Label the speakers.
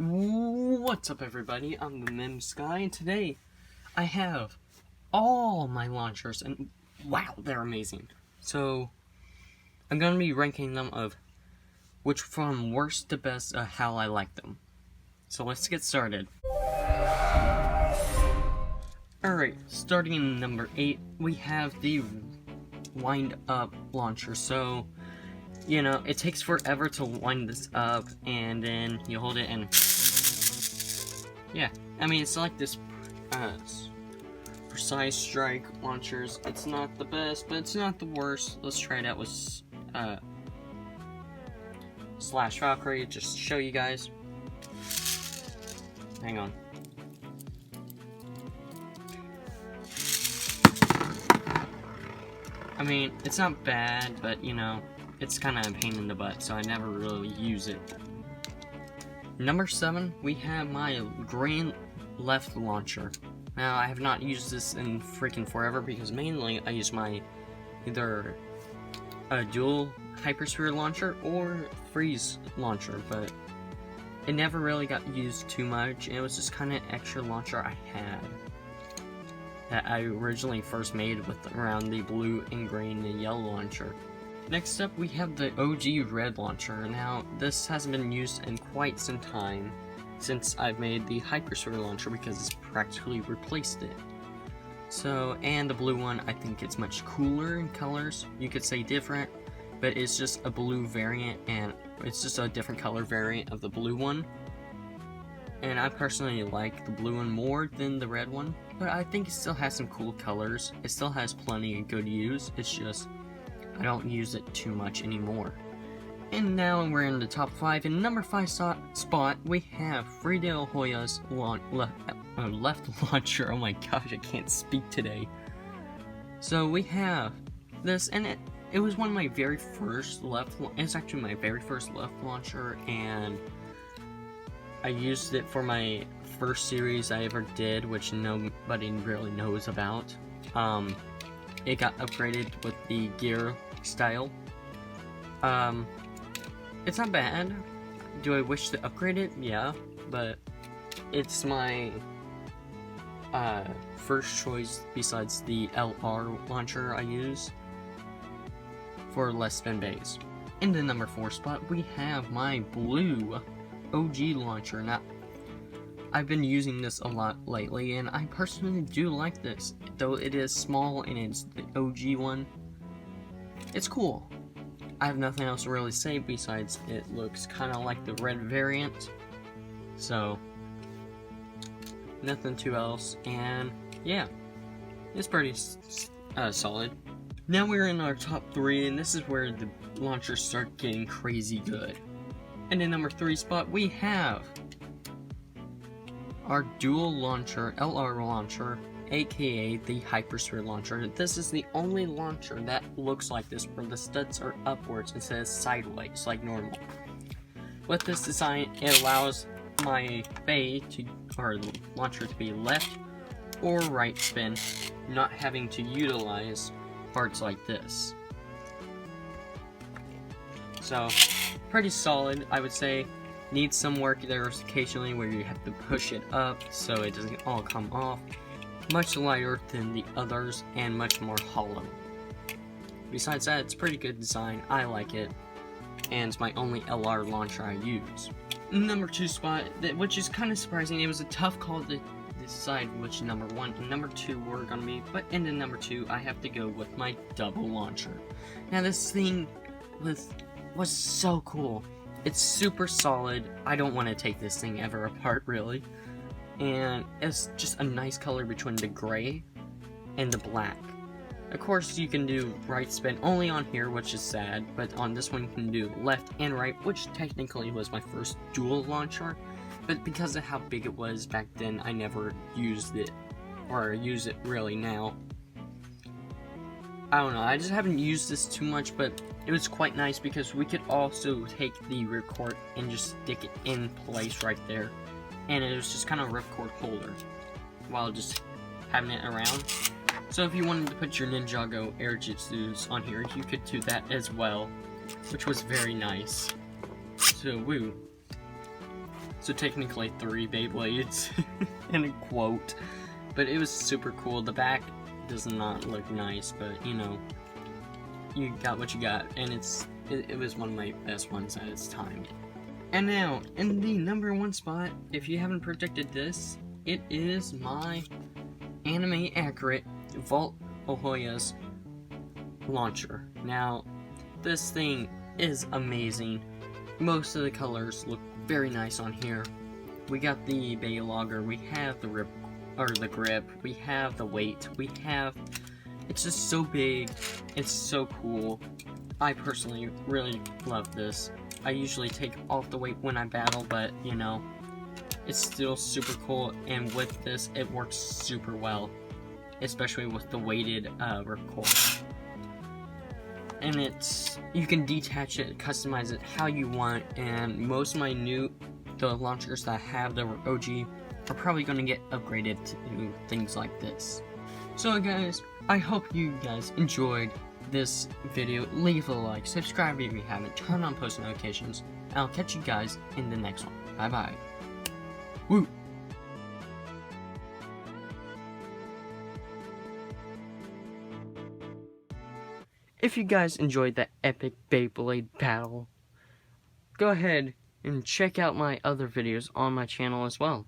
Speaker 1: What's up, everybody? I'm the Mim-Sky, and today I have all my launchers, and wow, they're amazing. So I'm gonna be ranking them of which from worst to best, how I like them. So let's get started. Alright, starting in number 8, we have the wind-up launcher. So, you know, it takes forever to wind this up, and then you hold it and yeah, I mean, it's like this precise strike launchers. It's not the best, but it's not the worst. Let's try it out with Slash Valkyrie, just to show you guys. Hang on. I mean, it's not bad, but you know, it's kind of a pain in the butt, so I never really use it. Number 7, we have my green left launcher. Now, I have not used this in freaking forever because mainly I use my either a dual hypersphere launcher or freeze launcher, but it never really got used too much. It was just kind of extra launcher I had that I originally first made with around the blue and green and yellow launcher. Next up, we have the OG red launcher. Now, this hasn't been used in quite some time since I've made the hypersphere launcher because it's practically replaced it. So, and the blue one, I think it's much cooler in colors. You could say different, but it's just a blue variant, and it's just a different color variant of the blue one. And I personally like the blue one more than the red one, but I think it still has some cool colors. It still has plenty of good use. It's just I don't use it too much anymore. And now we're in the top 5. In number 5 spot, we have Friedel Hoya's left launcher. Oh my gosh, I can't speak today. So we have this, and it was one of my very first it's actually my very first left launcher, and I used it for my first series I ever did, which nobody really knows about. It got upgraded with the gear style. It's not bad. Do I wish to upgrade it? Yeah, but it's my first choice besides the LR launcher I use for less spin bays. In the number 4 spot, we have my blue OG launcher. Now, I've been using this a lot lately, and I personally do like this. Though it is small and it's the OG one, it's cool. I have nothing else to really say besides it looks kind of like the red variant. So, nothing too else, and yeah, it's pretty solid. Now we're in our top 3, and this is where the launchers start getting crazy good. And in number 3 spot, we have our dual launcher, LR launcher, aka the hypersphere launcher. This is the only launcher that looks like this, where the studs are upwards instead of sideways like normal. With this design, it allows my launcher to be left or right spin, not having to utilize parts like this. So, pretty solid, I would say. Needs some work there occasionally where you have to push it up so it doesn't all come off. Much lighter than the others and much more hollow. Besides that, it's pretty good design. I like it, and it's my only LR launcher I use. Number 2 spot, which is kind of surprising. It was a tough call to decide which number 1 and number 2 were gonna be, but in the number 2, I have to go with my double launcher. Now this thing was so cool. It's super solid. I don't want to take this thing ever apart, really. And it's just a nice color between the gray and the black. Of course, you can do right spin only on here, which is sad, but on this one you can do left and right, which technically was my first dual launcher, but because of how big it was back then, I never used it, or use it really now. I don't know, I just haven't used this too much, but it was quite nice because we could also take the ripcord and just stick it in place right there. And it was just kind of a ripcord holder while just having it around. So if you wanted to put your Ninjago Air Jutsus on here, you could do that as well, which was very nice. So, woo. So technically 3 Beyblades in a quote. But it was super cool. The back does not look nice, but you know, you got what you got, and it was one of my best ones at its time. And now, in the number 1 spot, if you haven't predicted this, it is my anime accurate Vault Ohoya's launcher. Now, this thing is amazing. Most of the colors look very nice on here. We got the bay logger, we have the grip, we have the weight, it's just so big, it's so cool. I personally really love this. I usually take off the weight when I battle, but you know, it's still super cool, and with this it works super well, especially with the weighted ripcord. And you can detach it, customize it how you want, and most of the launchers that have the OG are probably going to get upgraded to things like this. So guys, I hope you guys enjoyed this video. Leave a like, subscribe if you haven't, turn on post notifications, and I'll catch you guys in the next one. Bye bye. Woo! If you guys enjoyed that epic Beyblade battle, go ahead and check out my other videos on my channel as well.